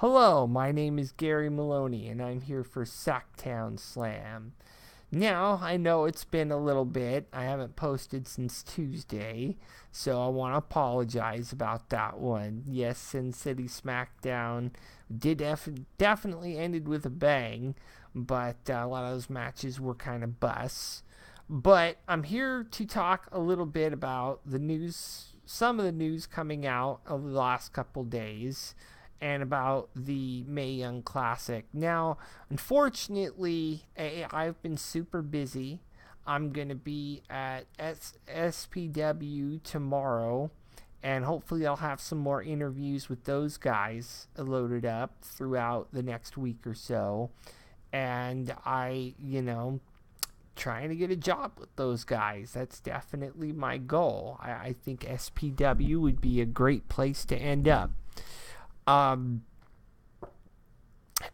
Hello, my name is Gary Maloney, and I'm here for Sacktown Slam. Now, I know it's been a little bit. I haven't posted since Tuesday, so I want to apologize about that one. Yes, Sin City Smackdown definitely ended with a bang, but a lot of those matches were kind of busts. But I'm here to talk a little bit about the news, some of the news coming out over the last couple days, and about the Mae Young Classic. Now, unfortunately, I've been super busy. I'm going to be at SPW tomorrow, and hopefully, I'll have some more interviews with those guys loaded up throughout the next week or so. And trying to get a job with those guys. That's definitely my goal. I think SPW would be a great place to end up. Um,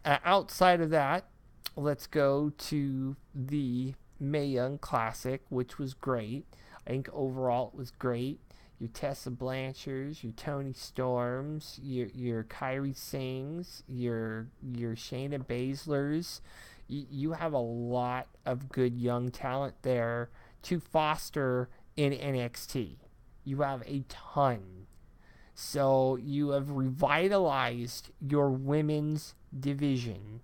Outside of that, let's go to the Mae Young Classic, which was great. I think overall it was great. Your Tessa Blanchards, your Tony Storms, your Kyrie Sings, your Shayna Baszlers. You have a lot of good young talent there to foster in NXT. You have a ton. So you have revitalized your women's division.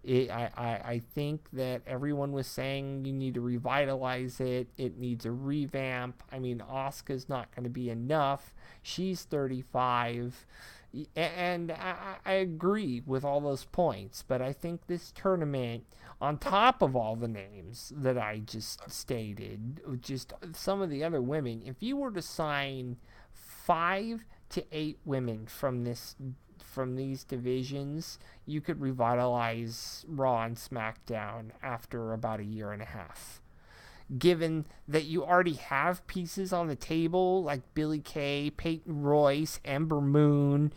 I think that everyone was saying you need to revitalize it. It needs a revamp. I mean, Asuka's not going to be enough. She's 35. And I agree with all those points. But I think this tournament, on top of all the names that I just stated, just some of the other women, if you were to sign 5 to 8 women from these divisions, you could revitalize Raw and SmackDown after about a year and a half. Given that you already have pieces on the table like Billie Kay, Peyton Royce, Ember Moon,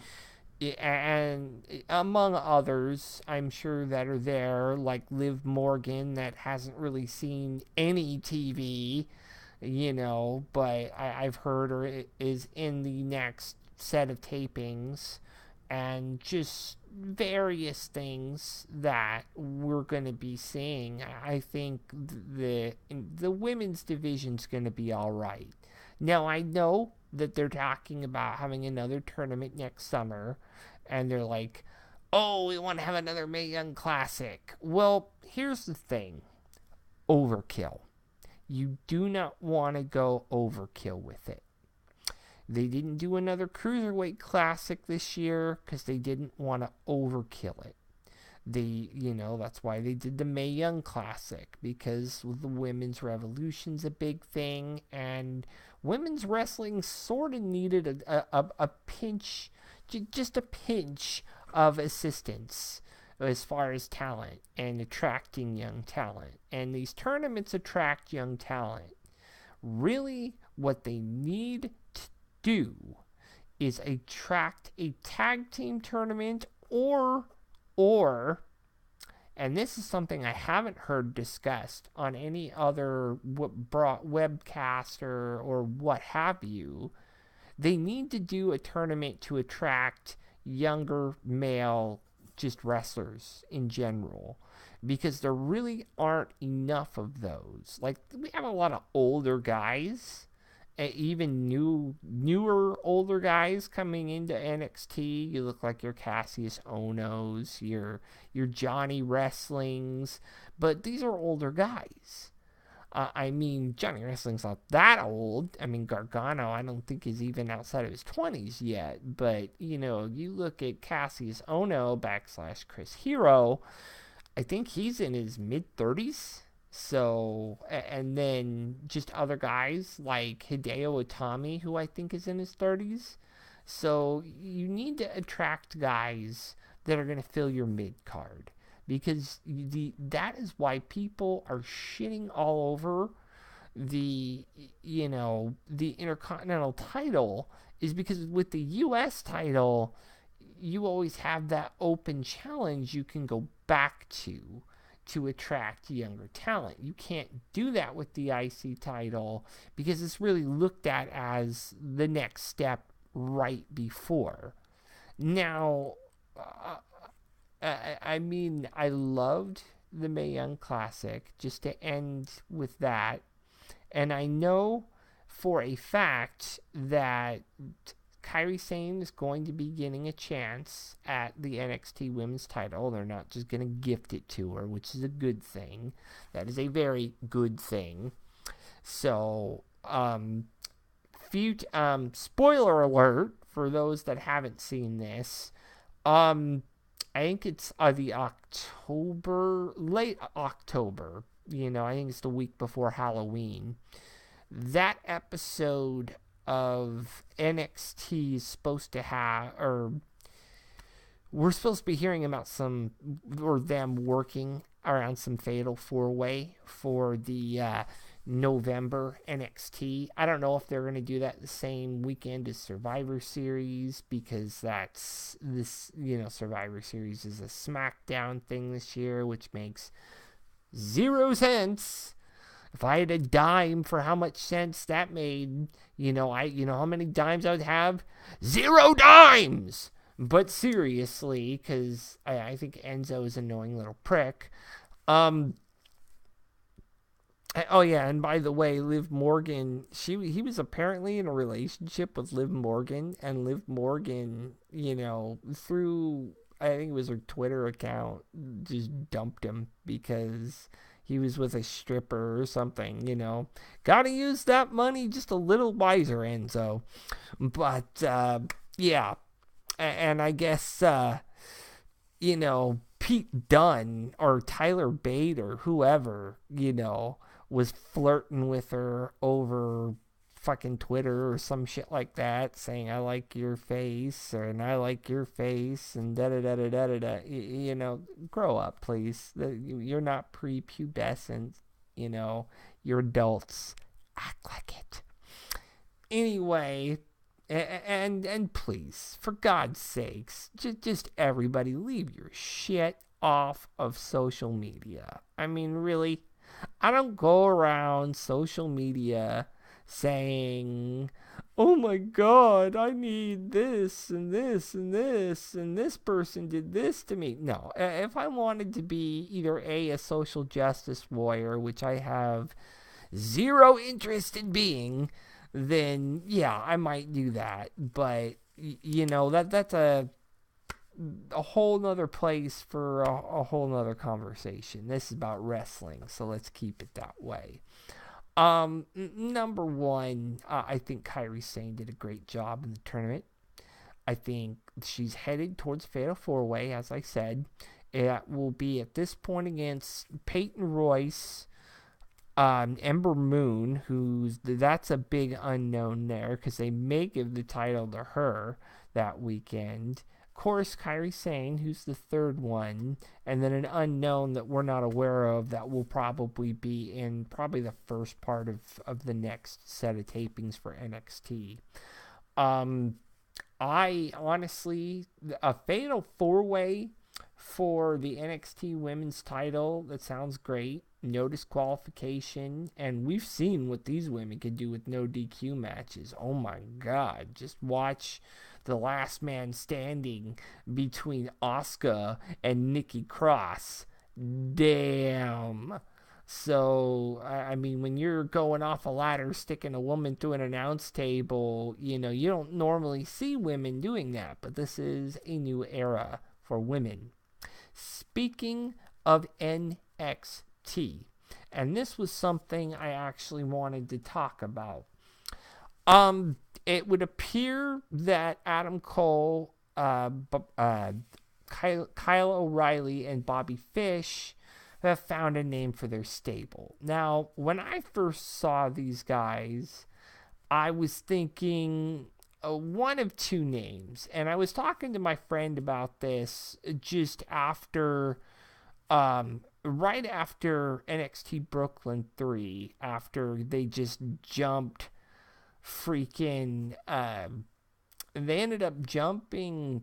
and among others, I'm sure that are there, like Liv Morgan, that hasn't really seen any TV, but I've heard or is in the next set of tapings, and just various things that we're going to be seeing. I think the women's division's going to be all right. Now, I know that they're talking about having another tournament next summer, and they're like, oh, we want to have another Mae Young Classic. Well, here's the thing. Overkill. You do not want to go overkill with it. They didn't do another Cruiserweight Classic this year because they didn't want to overkill it. That's why they did the Mae Young Classic, because the women's revolution's a big thing, and women's wrestling sort of needed a pinch, just a pinch of assistance as far as talent and attracting young talent. And these tournaments attract young talent. Really, what they need to do is attract a tag team tournament or and this is something I haven't heard discussed on any other webcast or what have you. They need to do a tournament to attract younger male just wrestlers in general, because there really aren't enough of those. Like, we have a lot of older guys, even newer older guys coming into NXT. You look like your Cassius Onos, your Johnny Wrestlings, but these are older guys. Johnny Wrestling's not that old. Gargano, I don't think is even outside of his 20s yet. But, you look at Cassius Ono / Chris Hero, I think he's in his mid-30s. So, and then just other guys like Hideo Itami, who I think is in his 30s. So, you need to attract guys that are going to fill your mid-card. Because that is why people are shitting all over the Intercontinental title, is because with the U.S. title, you always have that open challenge you can go back to attract younger talent. You can't do that with the IC title because it's really looked at as the next step right before. Now, I mean, I loved the Mae Young Classic. Just to end with that, and I know for a fact that Kairi Sane is going to be getting a chance at the NXT Women's title. They're not just going to gift it to her, which is a good thing. That is a very good thing. So, spoiler alert for those that haven't seen this. I think it's the late October. I think it's the week before Halloween. That episode of NXT is supposed to have, or we're supposed to be hearing about them working around some fatal four-way for the November NXT. I don't know if they're going to do that the same weekend as Survivor Series, because Survivor Series is a Smackdown thing this year, which makes zero sense. If I had a dime for how much sense that made, how many dimes I would have? 0 dimes! But seriously, because I think Enzo is an annoying little prick. Oh yeah, and by the way, Liv Morgan, he was apparently in a relationship with Liv Morgan, and Liv Morgan, through, I think it was her Twitter account, just dumped him because he was with a stripper or something, Gotta use that money just a little wiser, Enzo. But, yeah. And I guess, Pete Dunne or Tyler Bate or whoever, was flirting with her over fucking Twitter or some shit like that, saying I like your face and I like your face and da da da da da da. Grow up, please. You're not prepubescent. You're adults. Act like it. Anyway, and please, for God's sakes, just everybody leave your shit off of social media. I mean, really, I don't go around social media saying, oh my God, I need this and this and this and this person did this to me. No, if I wanted to be either a social justice warrior, which I have zero interest in being, then yeah, I might do that. But that's a whole nother place for a whole nother conversation. This is about wrestling, so let's keep it that way. Number one, I think Kairi Sane did a great job in the tournament. I think she's headed towards Fatal 4-Way, as I said. It will be at this point against Peyton Royce, Ember Moon, that's a big unknown there, because they may give the title to her that weekend. Of course, Kairi Sane, who's the third one, and then an unknown that we're not aware of that will probably be in probably the first part of the next set of tapings for NXT. I honestly, a Fatal 4-Way for the NXT Women's title, that sounds great. No disqualification, and we've seen what these women can do with no DQ matches. Oh my God, just watch the last man standing between Asuka and Nikki Cross. Damn. So, I mean, when you're going off a ladder, sticking a woman through an announce table, you don't normally see women doing that, but this is a new era for women. Speaking of NXT, and this was something I actually wanted to talk about. It would appear that Adam Cole, Kyle O'Reilly, and Bobby Fish have found a name for their stable. Now, when I first saw these guys, I was thinking one of two names, and I was talking to my friend about this just after, right after NXT Brooklyn 3, after they just jumped freaking, they ended up jumping,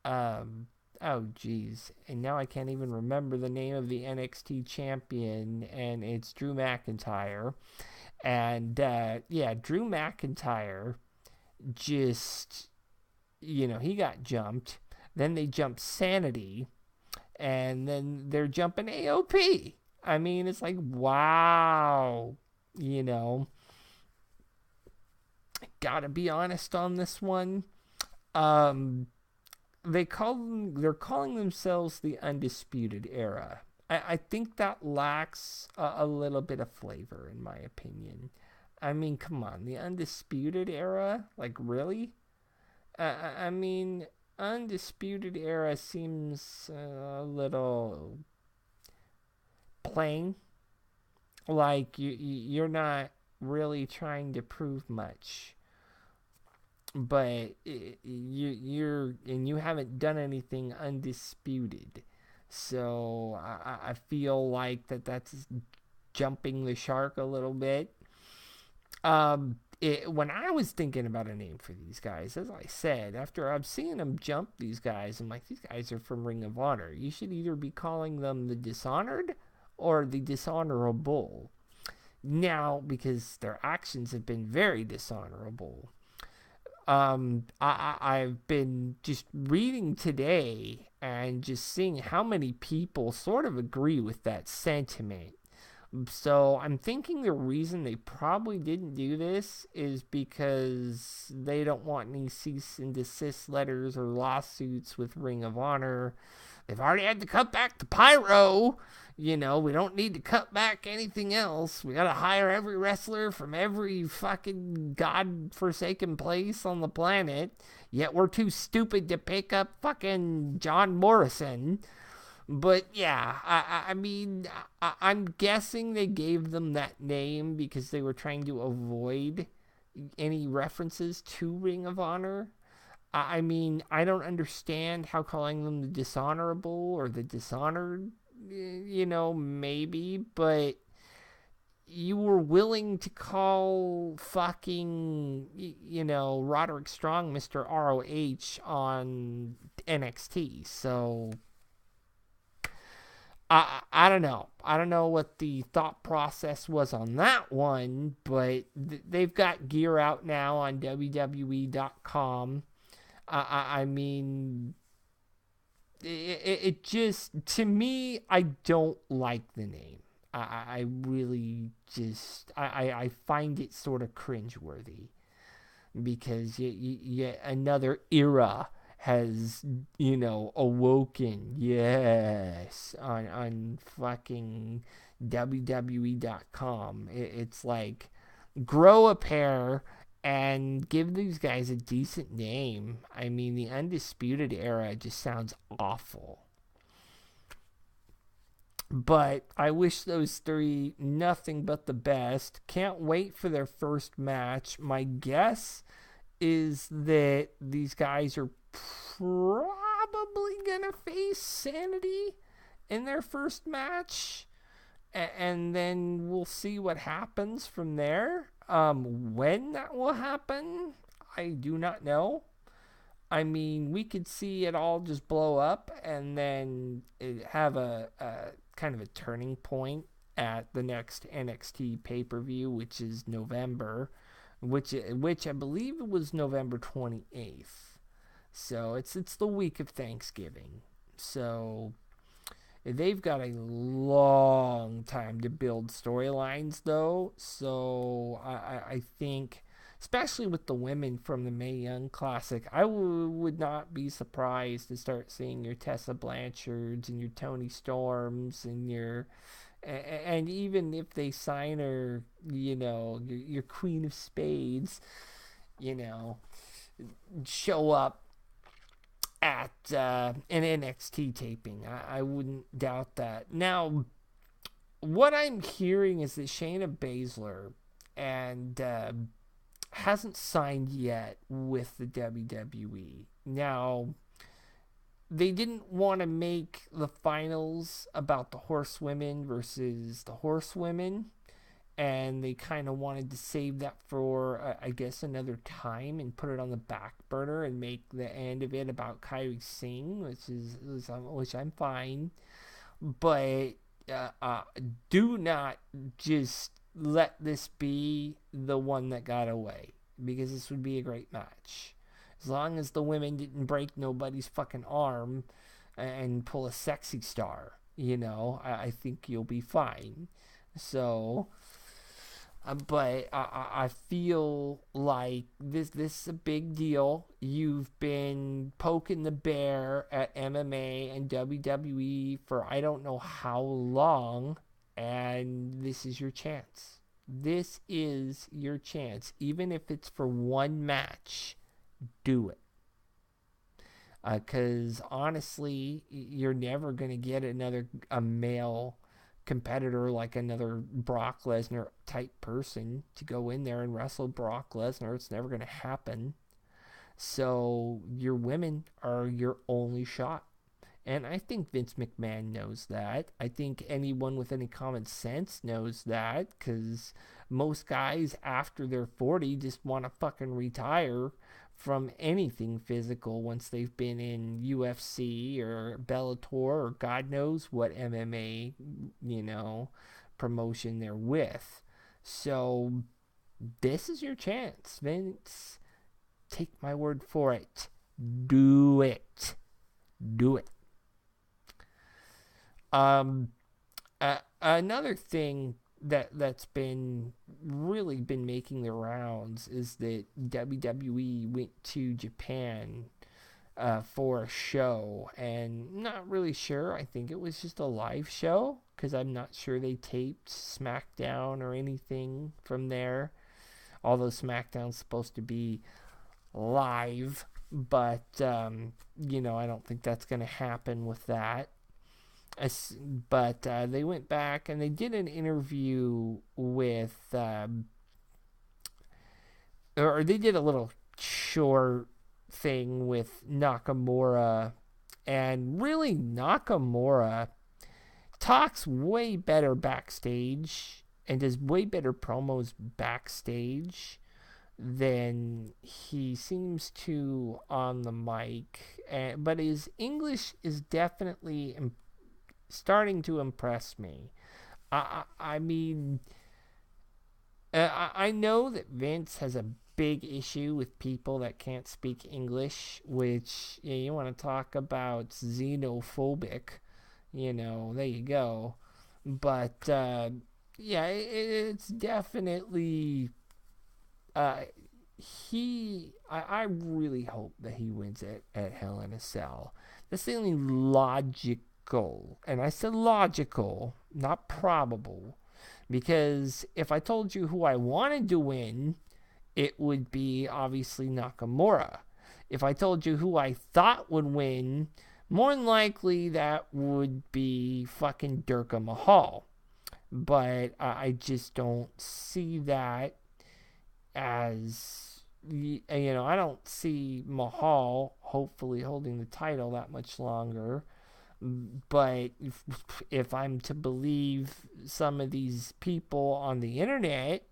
oh geez, and now I can't even remember the name of the NXT champion, and it's Drew McIntyre. And Drew McIntyre just, he got jumped. then they jump Sanity, and then they're jumping AOP. I mean, it's like, wow, you know, gotta be honest on this one. Um, they're calling themselves the Undisputed Era. I think that lacks a little bit of flavor, in my opinion. I mean, come on, the Undisputed Era? Like, really? I mean, Undisputed Era seems a little plain. Like, you're not really trying to prove much. But you haven't done anything undisputed. So I feel like that's jumping the shark a little bit. When I was thinking about a name for these guys, as I said, after I've seen them jump these guys, I'm like, these guys are from Ring of Honor. You should either be calling them the Dishonored or the Dishonorable. Now, because their actions have been very dishonorable. I've been just reading today and just seeing how many people sort of agree with that sentiment. So I'm thinking the reason they probably didn't do this is because they don't want any cease and desist letters or lawsuits with Ring of Honor. They've already had to cut back the pyro. You know, we don't need to cut back anything else. We gotta hire every wrestler from every fucking godforsaken place on the planet. Yet we're too stupid to pick up fucking John Morrison. But yeah, I mean, I'm guessing they gave them that name because they were trying to avoid any references to Ring of Honor. I mean, I don't understand how calling them the Dishonorable or the Dishonored, you know, maybe, but you were willing to call fucking, you know, Roderick Strong Mr. ROH on NXT, so I don't know. I don't know what the thought process was on that one, but they've got gear out now on WWE.com. I mean, it just, to me, I don't like the name. I really just, I find it sort of cringeworthy because yet another era has, you know, awoken, yes, on fucking WWE.com. It's like, grow a pair and give these guys a decent name. I mean, the Undisputed Era just sounds awful. But I wish those three nothing but the best. Can't wait for their first match. My guess is that these guys are probably gonna face Sanity in their first match, and then we'll see what happens from there. When that will happen, I do not know. I mean, we could see it all just blow up and then have a kind of a turning point at the next NXT pay-per-view, which is November, which I believe it was November 28th. So it's the week of Thanksgiving. So they've got a long time to build storylines, though. So I think, especially with the women from the Mae Young Classic, I would not be surprised to start seeing your Tessa Blanchards and your Toni Storms and and even if they sign her, you know, your Queen of Spades, you know, show up at an NXT taping. I wouldn't doubt that. Now, what I'm hearing is that Shayna Baszler and hasn't signed yet with the WWE. Now, they didn't want to make the finals about the horsewomen versus the horsewomen, and they kind of wanted to save that for, I guess, another time and put it on the back burner and make the end of it about Kairi Singh, which I'm fine. But do not just let this be the one that got away, because this would be a great match. As long as the women didn't break nobody's fucking arm and pull a sexy star, I think you'll be fine. So, but I feel like this is a big deal. You've been poking the bear at MMA and WWE for I don't know how long, and this is your chance. This is your chance. Even if it's for one match, do it. Because honestly, you're never going to get a male competitor like another Brock Lesnar type person to go in there and wrestle Brock Lesnar. It's never going to happen. So your women are your only shot. And I think Vince McMahon knows that. I think anyone with any common sense knows that, because most guys after they're 40 just want to fucking retire from anything physical once they've been in UFC or Bellator or God knows what MMA, promotion they're with. So this is your chance, Vince. Take my word for it. Do it. Do it. Another thing that's been making the rounds is that WWE went to Japan for a show, and not really sure. I think it was just a live show, because I'm not sure they taped Smackdown or anything from there. Although Smackdown's supposed to be live, but I don't think that's going to happen with that. But they went back and they did an interview with, or they did a little short thing with Nakamura, and really Nakamura talks way better backstage and does way better promos backstage than he seems to on the mic. But his English is definitely starting to impress me. I mean, I know that Vince has a big issue with people that can't speak English, which, you want to talk about xenophobic, there you go. But, it's definitely, I really hope that he wins it at Hell in a Cell. That's the only logical, and I said logical, not probable, because if I told you who I wanted to win, it would be obviously Nakamura. If I told you who I thought would win, more than likely that would be fucking Durga Mahal. But I just don't see that as, I don't see Mahal hopefully holding the title that much longer. But if I'm to believe some of these people on the internet,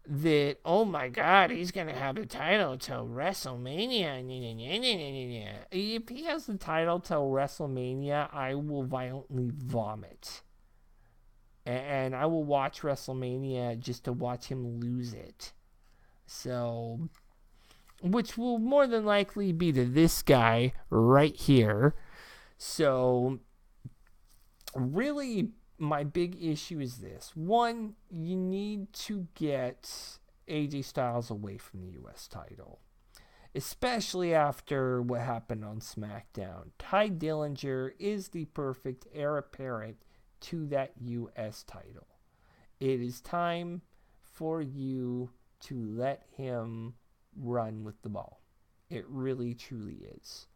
that, oh my God, he's going to have the title till WrestleMania. If he has the title till WrestleMania, I will violently vomit. And I will watch WrestleMania just to watch him lose it. So, which will more than likely be to this guy right here. So, really, my big issue is this. One, you need to get AJ Styles away from the U.S. title, especially after what happened on SmackDown. Ty Dillinger is the perfect heir apparent to that U.S. title. It is time for you to let him run with the ball. It really, truly is.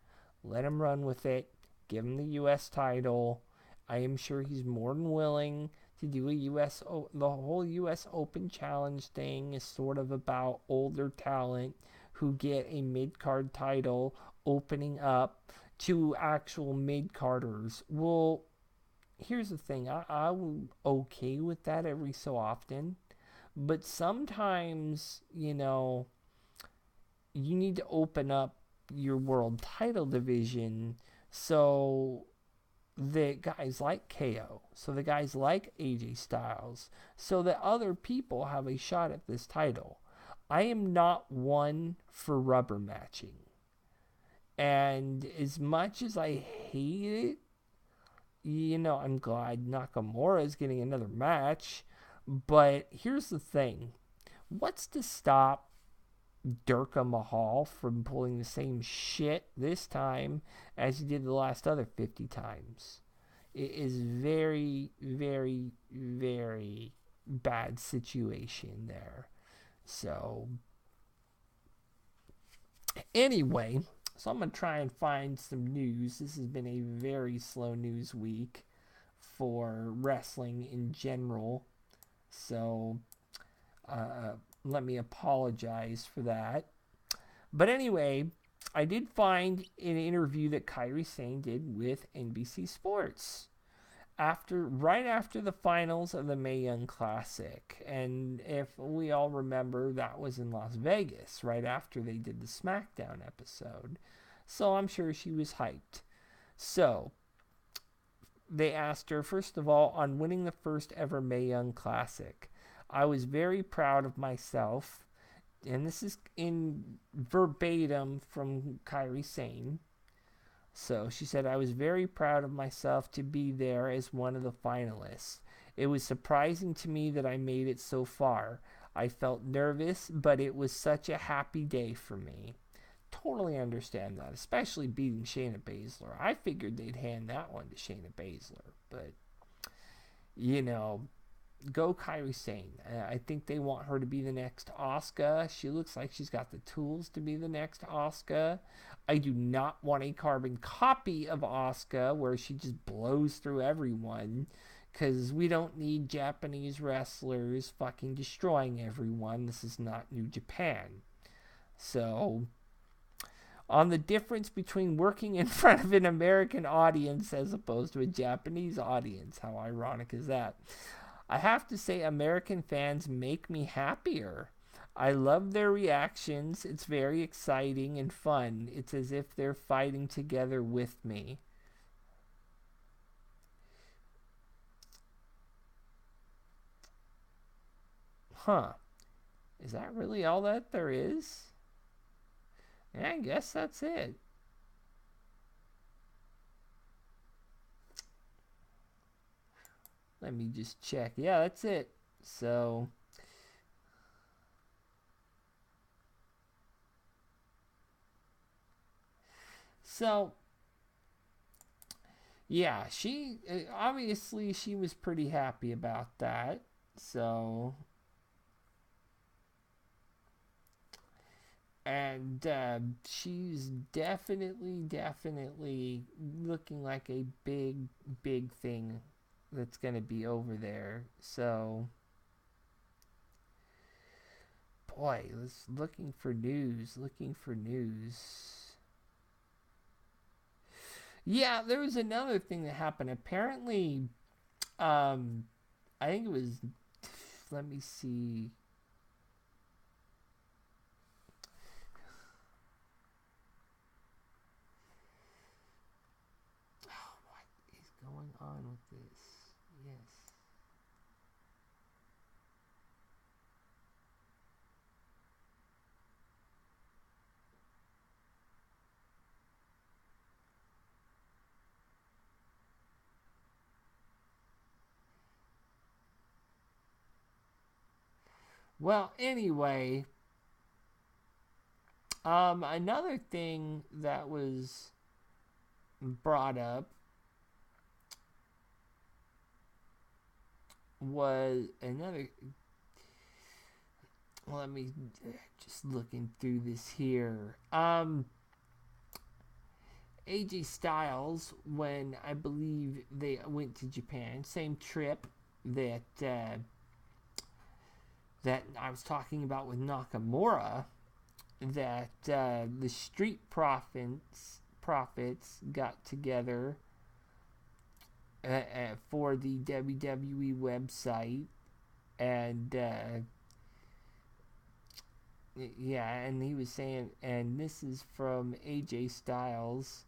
Let him run with it. Give him the U.S. title. I am sure he's more than willing to do the whole U.S. Open Challenge thing is sort of about older talent who get a mid-card title opening up to actual mid-carders. Well, here's the thing. I'm okay with that every so often. But sometimes, you need to open up your world title division so the guys like KO, so the guys like AJ Styles, so that other people have a shot at this title. I am not one for rubber matching. And as much as I hate it, I'm glad Nakamura is getting another match. But here's the thing: what's to stop Durga Mahal from pulling the same shit this time as he did the last other 50 times? It is very, very, very bad situation there. So, anyway, so I'm going to try and find some news. This has been a very slow news week for wrestling in general. So, let me apologize for that. But anyway, I did find an interview that Kairi Sane did with NBC Sports right after the finals of the Mae Young Classic. And if we all remember, that was in Las Vegas right after they did the Smackdown episode. So I'm sure she was hyped. So they asked her, first of all, on winning the first ever Mae Young Classic. I was very proud of myself, and this is in verbatim from Kairi Sane. So she said, I was very proud of myself to be there as one of the finalists. It was surprising to me that I made it so far. I felt nervous, but it was such a happy day for me. Totally understand that, especially beating Shayna Baszler. I figured they'd hand that one to Shayna Baszler, but, go Kairi Sane. I think they want her to be the next Asuka. She looks like she's got the tools to be the next Asuka. I do not want a carbon copy of Asuka where she just blows through everyone, because we don't need Japanese wrestlers fucking destroying everyone. This is not New Japan. So, on the difference between working in front of an American audience as opposed to a Japanese audience, how ironic is that? I have to say, American fans make me happier. I love their reactions. It's very exciting and fun. It's as if they're fighting together with me. Huh. Is that really all that there is? Yeah, I guess that's it. Let me just check. Yeah, that's it. So, yeah, she obviously she was pretty happy about that. So, and she's definitely looking like a big thing that's going to be over there. So, boy, looking for news. Yeah, there was another thing that happened. Apparently, I think it was, let me see. Oh, what is going on with this? Yes. Well, anyway, another thing that was brought up was another. Let me just looking through this here. AJ Styles, when I believe they went to Japan, same trip that that I was talking about with Nakamura, that the Street Profits got together for the WWE website, and yeah, and he was saying, and this is from AJ Styles,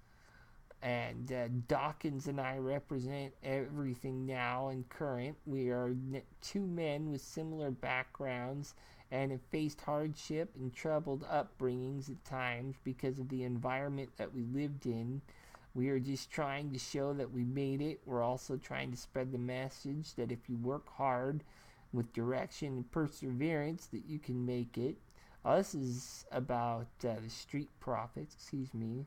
and Dawkins and I represent everything now and current. We are two men with similar backgrounds and have faced hardship and troubled upbringings at times because of the environment that we lived in. We are just trying to show that we made it. We're also trying to spread the message that if you work hard with direction and perseverance, that you can make it. This is about the Street Profits, excuse me.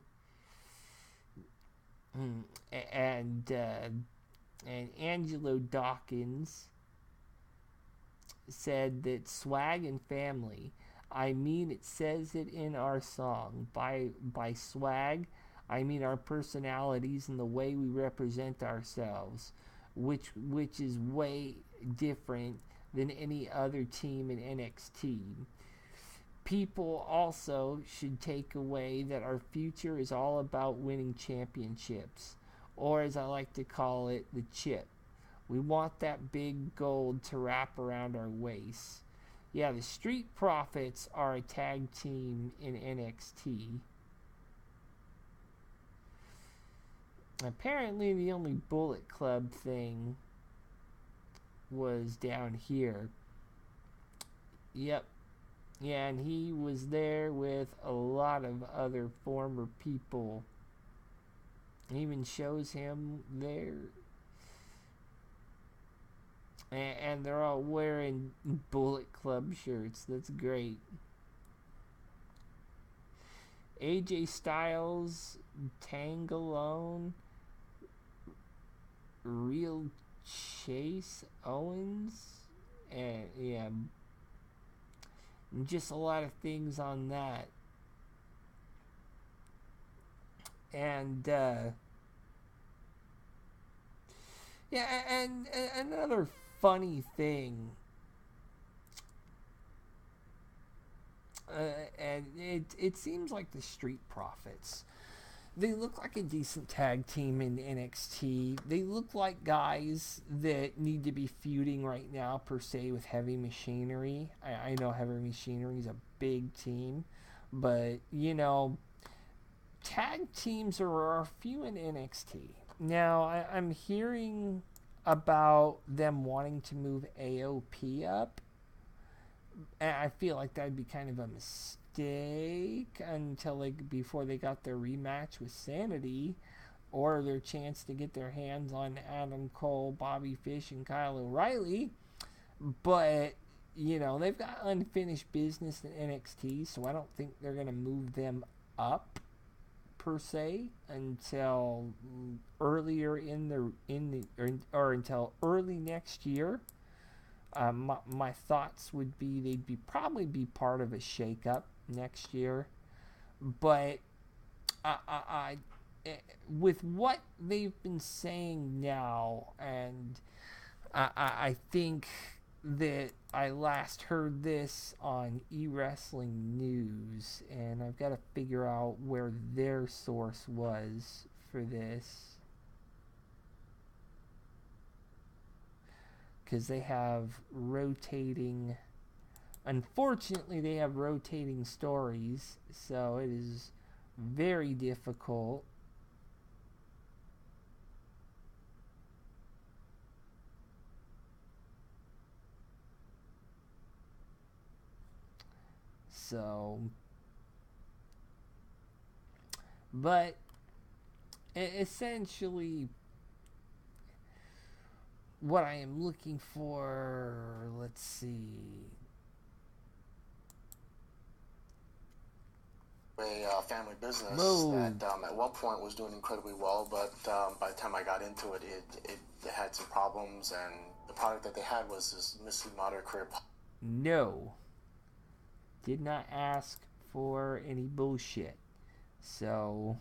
And Angelo Dawkins said that swag and family, I mean, it says it in our song. By swag, I mean our personalities and the way we represent ourselves, which is way different than any other team in NXT. People also should take away that our future is all about winning championships, or as I like to call it, the chip. We want that big gold to wrap around our waist. Yeah, the Street Profits are a tag team in NXT. Apparently the only Bullet Club thing was down here. Yep. Yeah, and he was there with a lot of other former people. It even shows him there. And they're all wearing Bullet Club shirts. That's great. AJ Styles, Tangalone, Real Chase Owens, and yeah, just a lot of things on that. And yeah, and another funny thing, and it seems like the Street Profits, they look like a decent tag team in NXT. They look like guys that need to be feuding right now, per se, with Heavy Machinery. I know Heavy Machinery is a big team, but, you know, tag teams are few in NXT. Now, I'm hearing about them wanting to move AOP up, and I feel like that'd be kind of a mistake until before they got their rematch with Sanity, or their chance to get their hands on Adam Cole, Bobby Fish, and Kyle O'Reilly. But, you know, they've got unfinished business in NXT, so I don't think they're going to move them up per se until earlier or until early next year. My thoughts would be they'd probably be part of a shakeup next year, but I with what they've been saying now, and I think that I last heard this on eWrestling News, and I've got to figure out where their source was for this, because they have rotating, unfortunately they have rotating stories, so it is very difficult. So, but essentially what I am looking for, let's see. A family business that at one point was doing incredibly well, but by the time I got into it, it had some problems, and the product that they had was this Missy Modern Career. No. Did not ask for any bullshit. So,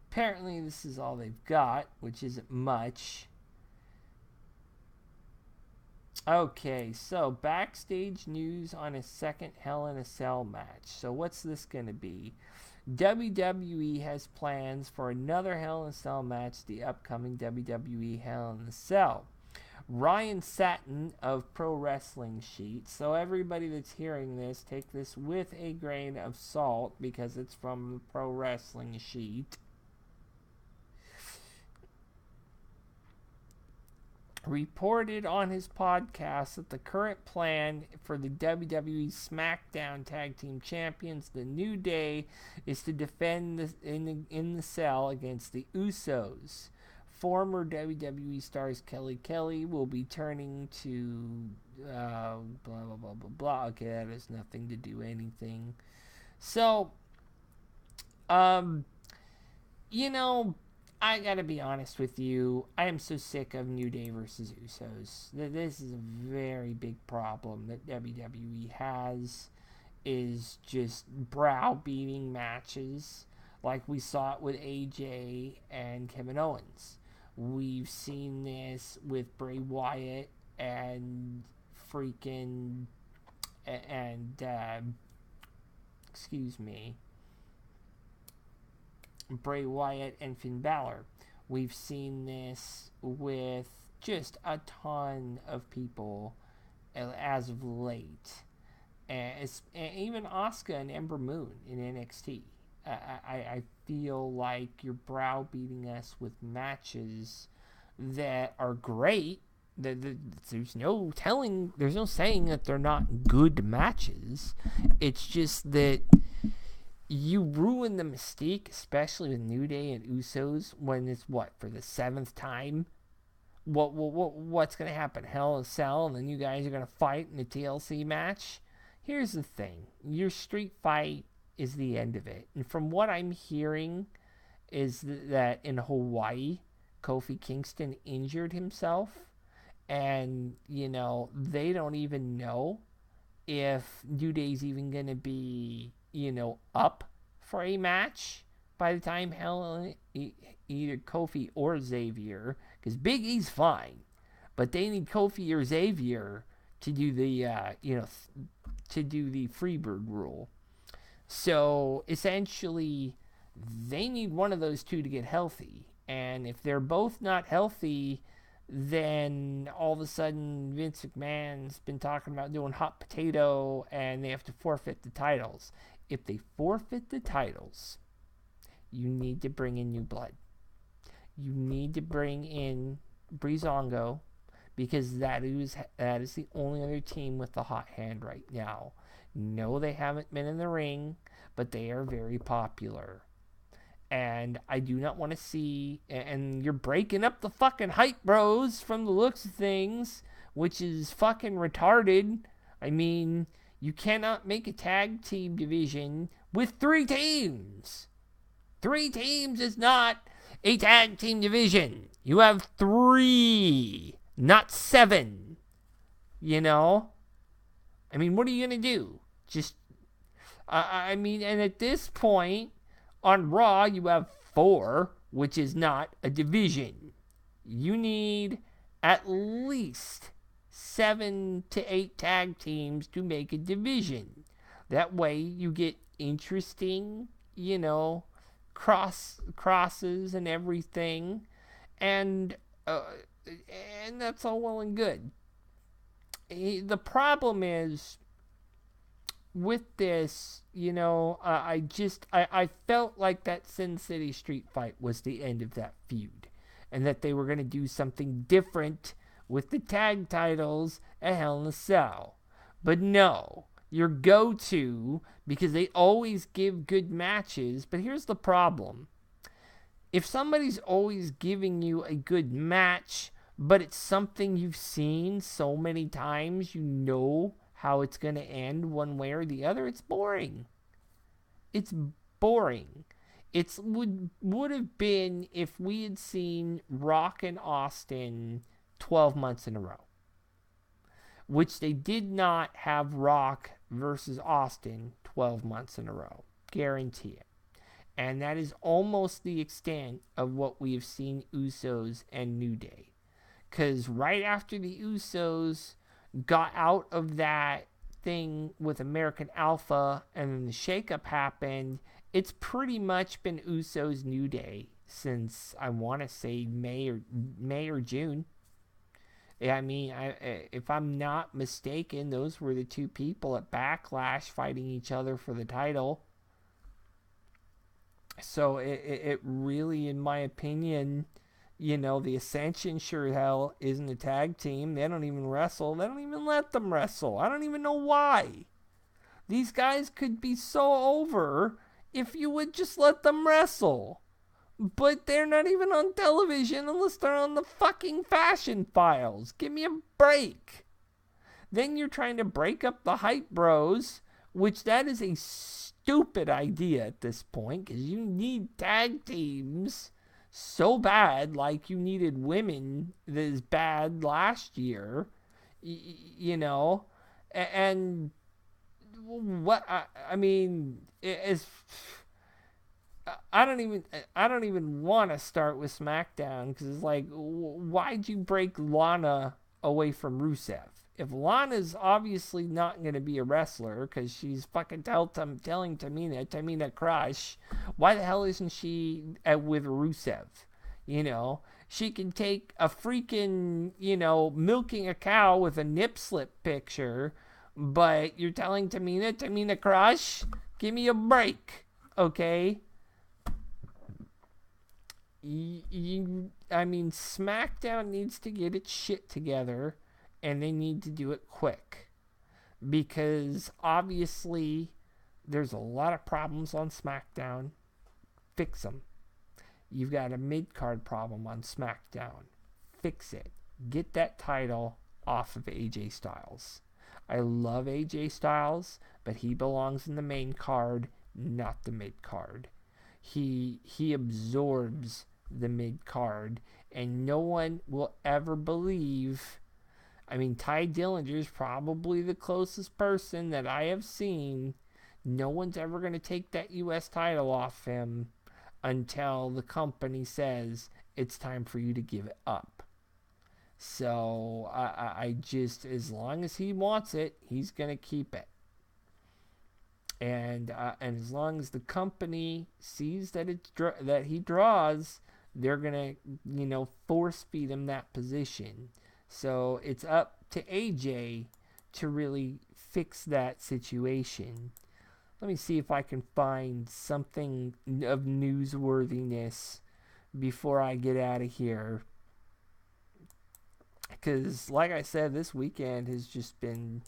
apparently this is all they've got, which isn't much. Okay, so backstage news on a second Hell in a Cell match. So what's this going to be? WWE has plans for another Hell in a Cell match, the upcoming WWE Hell in a Cell. Ryan Satin of Pro Wrestling Sheet. So everybody that's hearing this, take this with a grain of salt, because it's from Pro Wrestling Sheet. reported on his podcast that the current plan for the WWE SmackDown Tag Team Champions, the New Day, is to defend in the cell against the Usos. Former WWE stars Kelly will be turning to blah blah blah blah blah. Okay, that has nothing to do anything. So, you know, I gotta be honest with you. I am so sick of New Day versus Usos. This is a very big problem that WWE has. Is just browbeating matches, like we saw it with AJ and Kevin Owens. We've seen this with Bray Wyatt and freaking Bray Wyatt and Finn Balor. We've seen this with just a ton of people as of late. And even Asuka and Ember Moon in NXT. I feel like you're browbeating us with matches that are great. There's no saying that they're not good matches. It's just that you ruin the mystique, especially with New Day and Usos, when it's for the 7th time. What's going to happen? Hell in a Cell, and then you guys are going to fight in a TLC match? Here's the thing. Your street fight is the end of it. And from what I'm hearing is that in Hawaii, Kofi Kingston injured himself. And, they don't even know if New Day's even going to be, up for a match by the time either Kofi or Xavier. Because Big E's fine. But they need Kofi or Xavier to do the, to do the Freebird rule. So essentially, they need one of those two to get healthy. And if they're both not healthy, then all of a sudden Vince McMahon's been talking about doing hot potato and they have to forfeit the titles. If they forfeit the titles, you need to bring in new blood. You need to bring in Breezango, because that is the only other team with the hot hand right now. No, they haven't been in the ring, but they are very popular. And I do not want to see... And you're breaking up the fucking hype bros from the looks of things, which is fucking retarded. I mean, you cannot make a tag team division with 3 teams. 3 teams is not a tag team division. You have 3, not 7. I mean, what are you going to do? Just, and at this point, on Raw, you have 4, which is not a division. You need at least 7 to 8 tag teams to make a division. That way, you get interesting, crosses and everything. And that's all well and good. The problem is, with this, I felt like that Sin City street fight was the end of that feud. And that they were going to do something different with the tag titles at Hell in a Cell. But no, your go-to, because they always give good matches. But here's the problem. If somebody's always giving you a good match, but it's something you've seen so many times, how it's going to end one way or the other, it's boring. It's boring. It would have been if we had seen Rock and Austin 12 months in a row, which they did not have Rock versus Austin 12 months in a row. Guarantee it. And that is almost the extent of what we have seen Usos and New Day. Because right after the Usos got out of that thing with American Alpha and then the shakeup happened, it's pretty much been Usos New Day since, I want to say, May or June. I mean, if I'm not mistaken, those were the 2 people at Backlash fighting each other for the title. So it really, in my opinion, The Ascension sure hell isn't a tag team. They don't even wrestle. They don't even let them wrestle. I don't even know why. These guys could be so over if you would just let them wrestle. But they're not even on television unless they're on the fucking Fashion Files. Give me a break. Then you're trying to break up the Hype Bros, which that is a stupid idea at this point, because you need tag teams so bad, like you needed women this bad last year, and what I mean is I don't even want to start with SmackDown, because it's like, why'd you break Lana away from Rusev? If Lana's obviously not going to be a wrestler because she's fucking telling Tamina Crush, why the hell isn't she with Rusev? She can take a freaking, milking a cow with a nip slip picture, but you're telling Tamina Crush, give me a break, okay? SmackDown needs to get its shit together, and they need to do it quick, because obviously there's a lot of problems on SmackDown. Fix them. You've got a mid-card problem on SmackDown. Fix it. Get that title off of AJ Styles. I love AJ Styles, but he belongs in the main card, not the mid-card. He absorbs the mid-card, and no one will ever believe. Ty Dillinger is probably the closest person that I have seen. No one's ever going to take that U.S. title off him until the company says it's time for you to give it up. So I just, as long as he wants it, he's going to keep it. And as long as the company sees that that he draws, they're going to, force feed him that position. So it's up to AJ to really fix that situation. Let me see if I can find something of newsworthiness before I get out of here. Because, like I said, this weekend has just been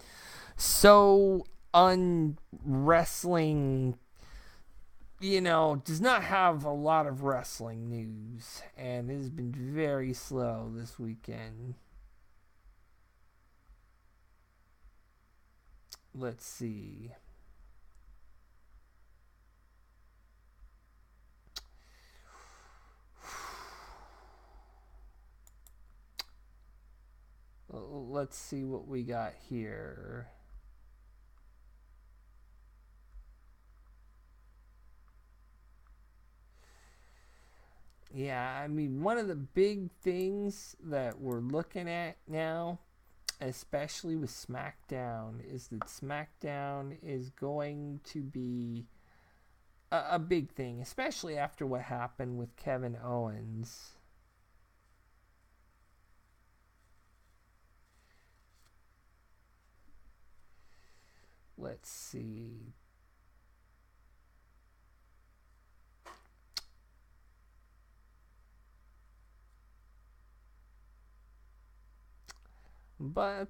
so unwrestling. Does not have a lot of wrestling news. And it has been very slow this weekend. Let's see. Let's see what we got here. Yeah, one of the big things that we're looking at now, especially with SmackDown, is that SmackDown is going to be a big thing, especially after what happened with Kevin Owens. Let's see. But,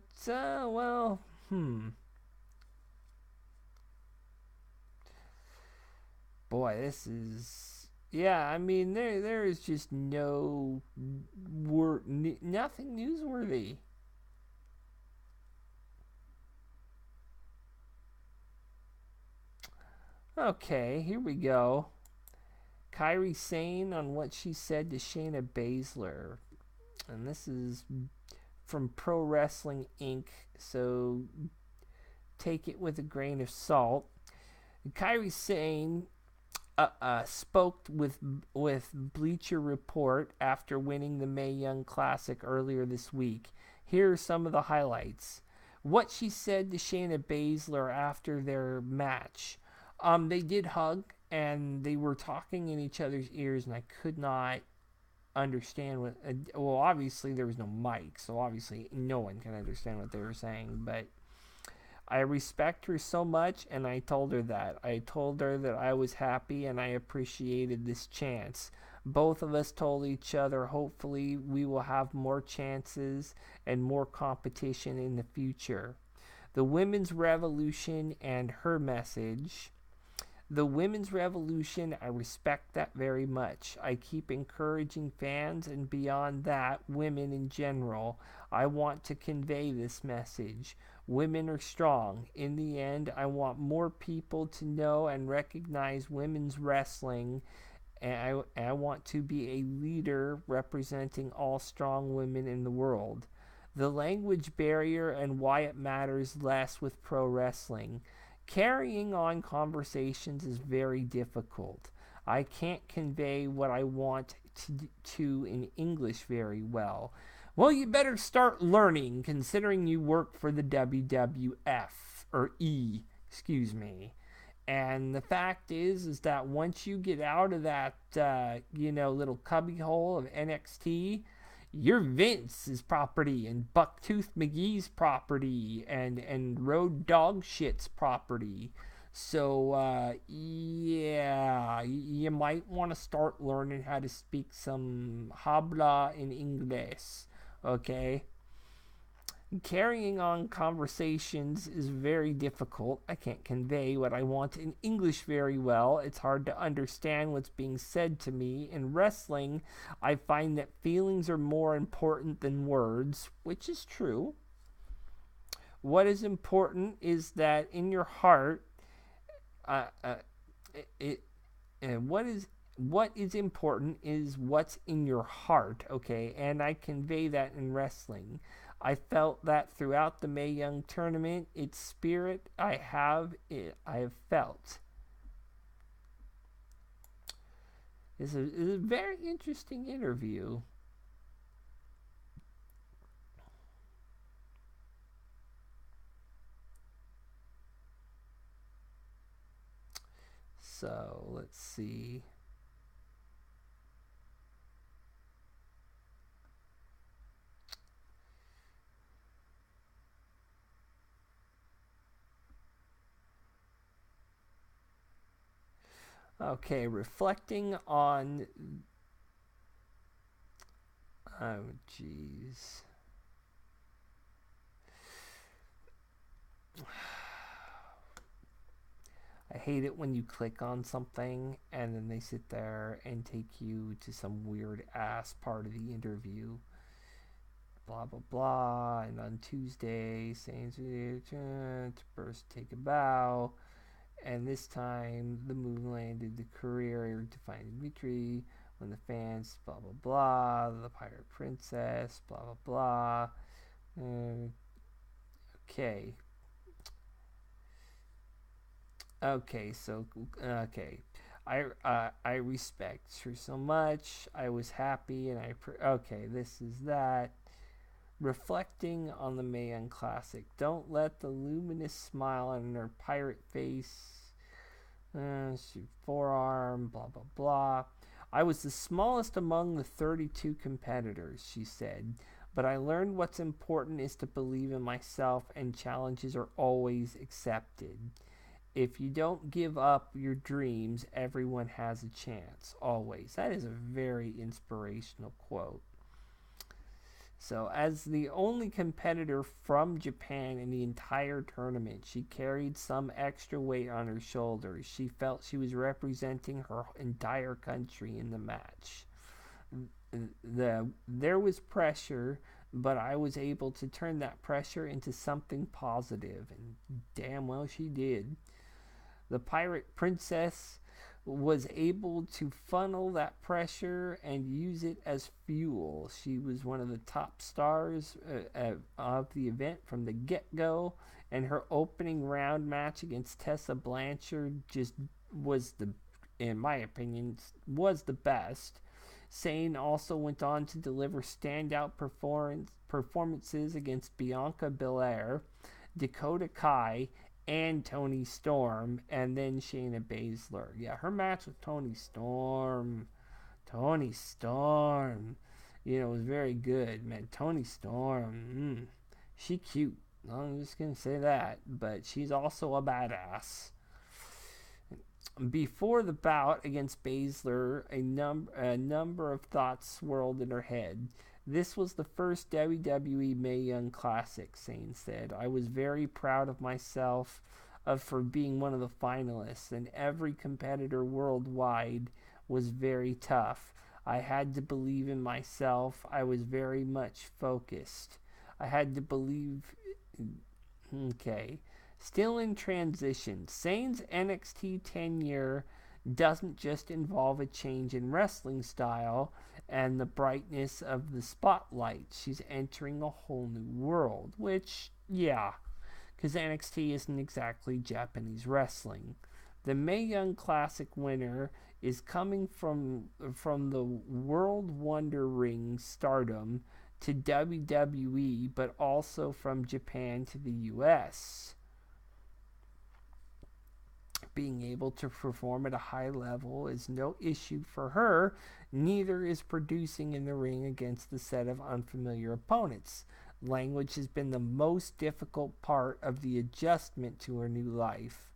boy, this is... Yeah, there is just nothing newsworthy. Okay, here we go. Kairi Sane on what she said to Shayna Baszler. And this is from Pro Wrestling Inc., so take it with a grain of salt. Kairi Sane spoke with Bleacher Report after winning the Mae Young Classic earlier this week. Here are some of the highlights. What she said to Shayna Baszler after their match. They did hug, and they were talking in each other's ears, and I could not understand what... well, obviously there was no mic, so obviously no one can understand what they were saying, but I respect her so much, and I told her that. I told her that I was happy and I appreciated this chance. Both of us told each other hopefully we will have more chances and more competition in the future. The women's revolution and her message. The women's revolution, I respect that very much. I keep encouraging fans and beyond that, women in general. I want to convey this message. Women are strong. In the end, I want more people to know and recognize women's wrestling, and I want to be a leader representing all strong women in the world. The language barrier and why it matters less with pro wrestling. Carrying on conversations is very difficult. I can't convey what I want to in English very well. Well, you better start learning, considering you work for the WWF, or E, excuse me. And the fact is that once you get out of that, little cubbyhole of NXT, you're Vince's property and Bucktooth McGee's property and Road Dog Shit's property. So, yeah, you might want to start learning how to speak some habla in English, okay? Carrying on conversations is very difficult. I can't convey what I want in English very well. It's hard to understand what's being said to me. In wrestling, I find that feelings are more important than words, which is true. What is important is that in your heart, uh, uh, it, what is important is what's in your heart, okay? And I convey that in wrestling. I felt that throughout the Mae Young tournament. Its spirit I have felt. It's a very interesting interview. So let's see. Okay, reflecting on. Oh, jeez. I hate it when you click on something and then they sit there and take you to some weird ass part of the interview. Blah blah blah. And on Tuesday, saying to first take a bow. And this time, the move landed the career to find Dimitri when the fans, blah blah blah, the Pirate Princess, blah blah blah. Okay. Okay, so okay, I respect her so much. I was happy, and okay. This is that. Reflecting on the Mae Young Classic. Don't let the luminous smile on her pirate face. Forearm. Blah blah blah. I was the smallest among the 32 competitors, she said. But I learned what's important is to believe in myself, and challenges are always accepted. If you don't give up your dreams, everyone has a chance. Always. That is a very inspirational quote. So, as the only competitor from Japan in the entire tournament, she carried some extra weight on her shoulders. She felt she was representing her entire country in the match. There was pressure, but I was able to turn that pressure into something positive, and damn well she did. The Pirate Princess was able to funnel that pressure and use it as fuel. She was one of the top stars of the event from the get-go, and her opening round match against Tessa Blanchard just was in my opinion, was the best. Sane also went on to deliver standout performances against Bianca Belair, Dakota Kai, and Toni Storm, and then Shayna Baszler. Yeah, her match with Toni Storm, was very good, man. Toni Storm, she cute. I'm just going to say that. But she's also a badass. Before the bout against Baszler, a number of thoughts swirled in her head. This was the first WWE Mae Young Classic, Sane said. I was very proud of myself for being one of the finalists, and every competitor worldwide was very tough. I had to believe in myself. I was very much focused. I had to believe. Okay. Still in transition, Sane's NXT tenure doesn't just involve a change in wrestling style and the brightness of the spotlight. She's entering a whole new world, which, yeah, because NXT isn't exactly Japanese wrestling. The Mae Young Classic winner is coming from the World Wonder Ring stardom to WWE, but also from Japan to the US. Being able to perform at a high level is no issue for her, neither is producing in the ring against a set of unfamiliar opponents. Language has been the most difficult part of the adjustment to her new life.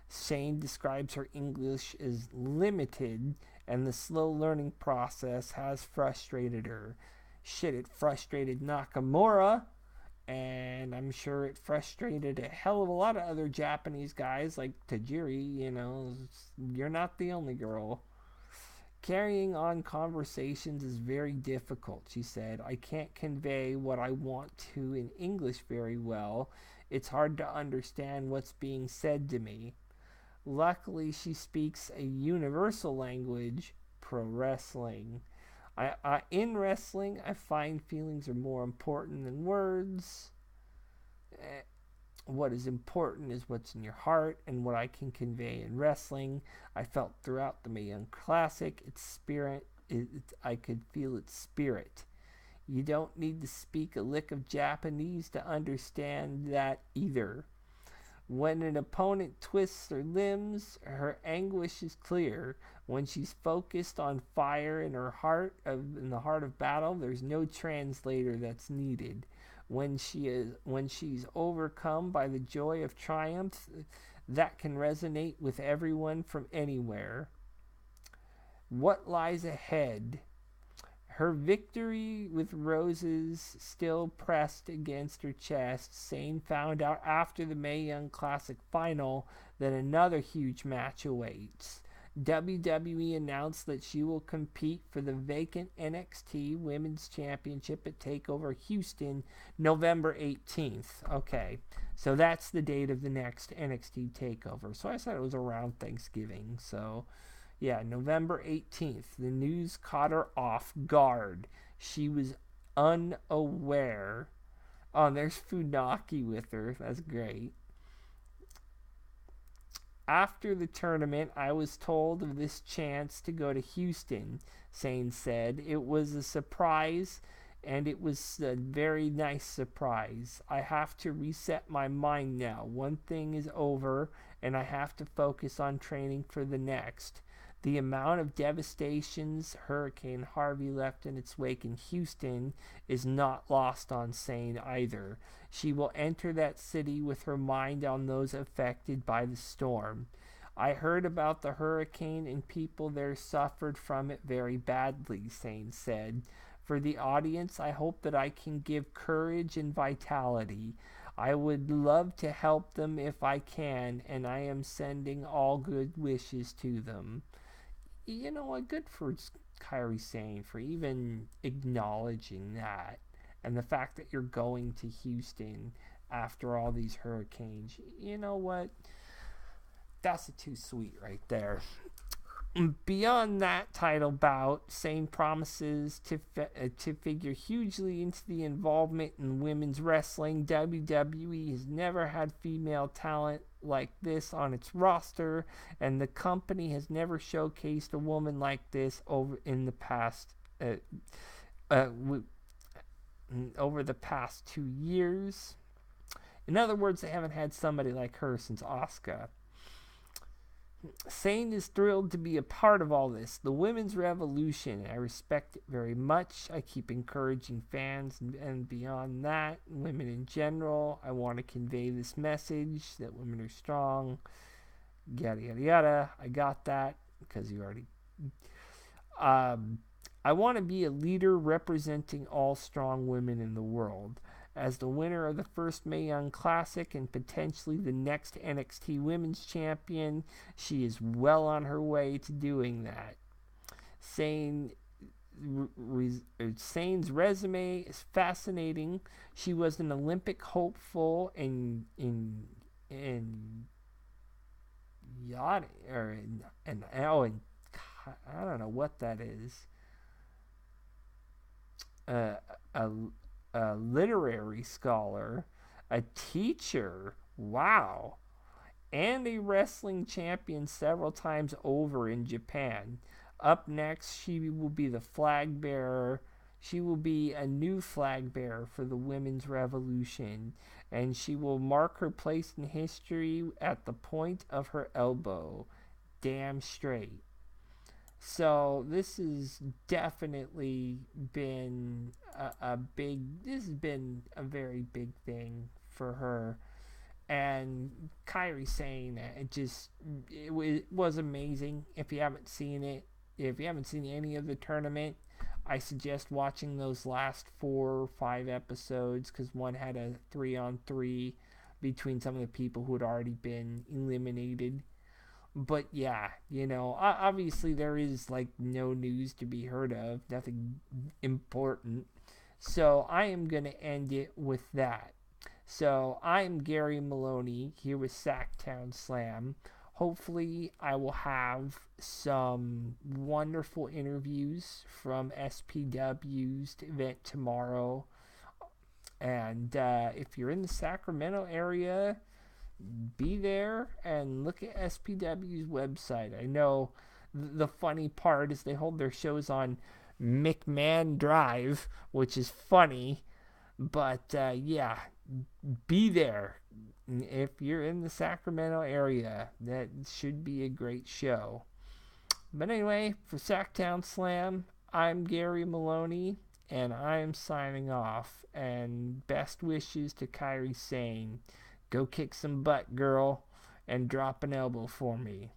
Shane describes her English as limited, and the slow learning process has frustrated her. Shit, it frustrated Nakamura, and I'm sure it frustrated a hell of a lot of other Japanese guys like Tajiri. You're not the only girl. Carrying on conversations is very difficult, she said. I can't convey what I want to in English very well. It's hard to understand what's being said to me. Luckily, she speaks a universal language, pro wrestling. In wrestling, I find feelings are more important than words. What is important is what's in your heart and what I can convey in wrestling. I felt throughout the Mae Young Classic, its spirit. I could feel its spirit. You don't need to speak a lick of Japanese to understand that either. When an opponent twists her limbs, her anguish is clear. When she's focused on fire in the heart of battle, there's no translator that's needed. When she's overcome by the joy of triumph, that can resonate with everyone from anywhere. What lies ahead? Her victory with roses still pressed against her chest, Sane found out after the Mae Young Classic final that another huge match awaits. WWE announced that she will compete for the vacant NXT Women's Championship at TakeOver Houston November 18th. Okay, so that's the date of the next NXT TakeOver. So I said it was around Thanksgiving, so... yeah, November 18th. The news caught her off guard. She was unaware. Oh, and there's Funaki with her. That's great. After the tournament, I was told of this chance to go to Houston, Sane said. It was a surprise, and it was a very nice surprise. I have to reset my mind now. One thing is over, and I have to focus on training for the next. The amount of devastations Hurricane Harvey left in its wake in Houston is not lost on Sane either. She will enter that city with her mind on those affected by the storm. I heard about the hurricane and people there suffered from it very badly, Sane said. For the audience, I hope that I can give courage and vitality. I would love to help them if I can, and I am sending all good wishes to them. You know what, good for Kairi Sane for even acknowledging that, and the fact that you're going to Houston after all these hurricanes. You know what, that's too sweet right there. Beyond that title bout, Sane promises to figure hugely into the involvement in women's wrestling. WWE has never had female talent like this on its roster, and the company has never showcased a woman like this over the past 2 years. In other words, they haven't had somebody like her since Asuka. Sane is thrilled to be a part of all this. The women's revolution. I respect it very much. I keep encouraging fans and beyond that, women in general. I want to convey this message that women are strong. Yada, yada, yada. I got that because you already. Um, I want to be a leader representing all strong women in the world. As the winner of the first Mae Young Classic and potentially the next NXT Women's Champion, she is well on her way to doing that. Sane's resume is fascinating. She was an Olympic hopeful in yacht or in I don't know what that is. Uh, a a literary scholar, a teacher, wow, and a wrestling champion several times over in Japan. Up next, she will be the flag bearer. She will be a new flag bearer for the women's revolution, and she will mark her place in history at the point of her elbow. Damn straight. So this has definitely been a big. This has been a very big thing for her, and Kairi Sane. It was amazing. If you haven't seen it, if you haven't seen any of the tournament, I suggest watching those last 4 or 5 episodes because one had a 3-on-3 between some of the people who had already been eliminated. But yeah, obviously there is like no news to be heard of, nothing important. So I am going to end it with that. So I'm Gary Maloney here with Sacktown Slam. Hopefully I will have some wonderful interviews from SPW's event tomorrow. And if you're in the Sacramento area, be there and look at SPW's website. I know the funny part is they hold their shows on McMahon Drive, which is funny, but yeah, be there. If you're in the Sacramento area, that should be a great show. But anyway, for Sacktown Slam, I'm Gary Maloney, and I'm signing off. And best wishes to Kairi Sane. Go kick some butt, girl, and drop an elbow for me.